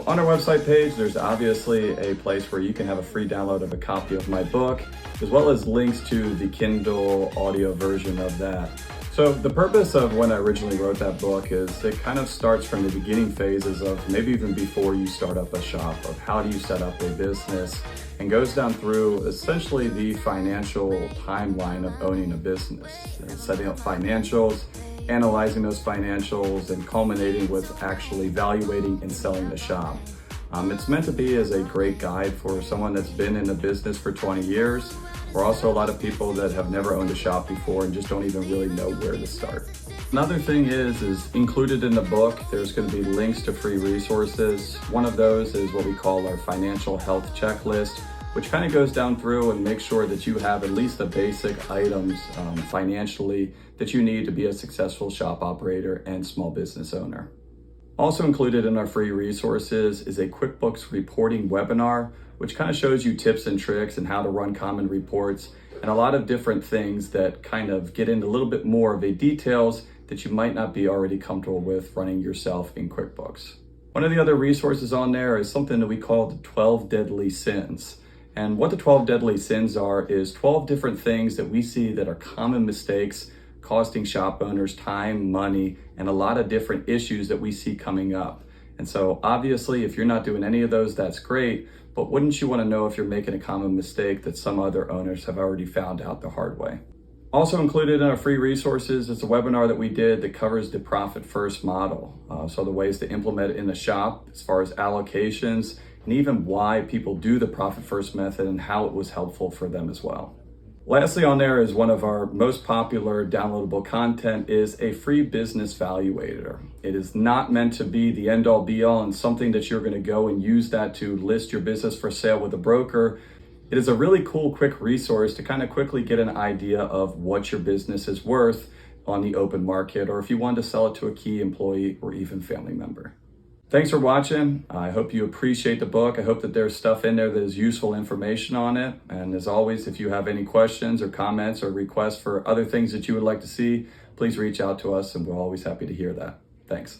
on our website page, there's obviously a place where you can have a free download of a copy of my book, as well as links to the Kindle audio version of that. So the purpose of when I originally wrote that book is it kind of starts from the beginning phases of maybe even before you start up a shop, of how do you set up a business, and goes down through essentially the financial timeline of owning a business, setting up financials, analyzing those financials, and culminating with actually evaluating and selling the shop. It's meant to be as a great guide for someone that's been in the business for 20 years, or also a lot of people that have never owned a shop before and just don't even really know where to start. Another thing is included in the book, there's going to be links to free resources. One of those is what we call our financial health checklist, which kind of goes down through and makes sure that you have at least the basic items financially that you need to be a successful shop operator and small business owner. Also included in our free resources is a QuickBooks Reporting webinar, which kind of shows you tips and tricks and how to run common reports and a lot of different things that kind of get into a little bit more of the details that you might not be already comfortable with running yourself in QuickBooks. One of the other resources on there is something that we call the 12 Deadly Sins. And what the 12 Deadly Sins are is 12 different things that we see that are common mistakes costing shop owners time, money, and a lot of different issues that we see coming up. And so obviously, if you're not doing any of those, that's great, but wouldn't you want to know if you're making a common mistake that some other owners have already found out the hard way? Also included in our free resources is a webinar that we did that covers the Profit First model. So the ways to implement it in the shop as far as allocations, and even why people do the Profit First method and how it was helpful for them as well. Lastly on there is one of our most popular downloadable content is a free business valuator. It is not meant to be the end all be all and something that you're going to go and use that to list your business for sale with a broker. It is a really cool, quick resource to kind of quickly get an idea of what your business is worth on the open market, or if you want to sell it to a key employee or even family member. Thanks for watching. I hope you appreciate the book. I hope that there's stuff in there that is useful information on it. And as always, if you have any questions or comments or requests for other things that you would like to see, please reach out to us and we're always happy to hear that. Thanks.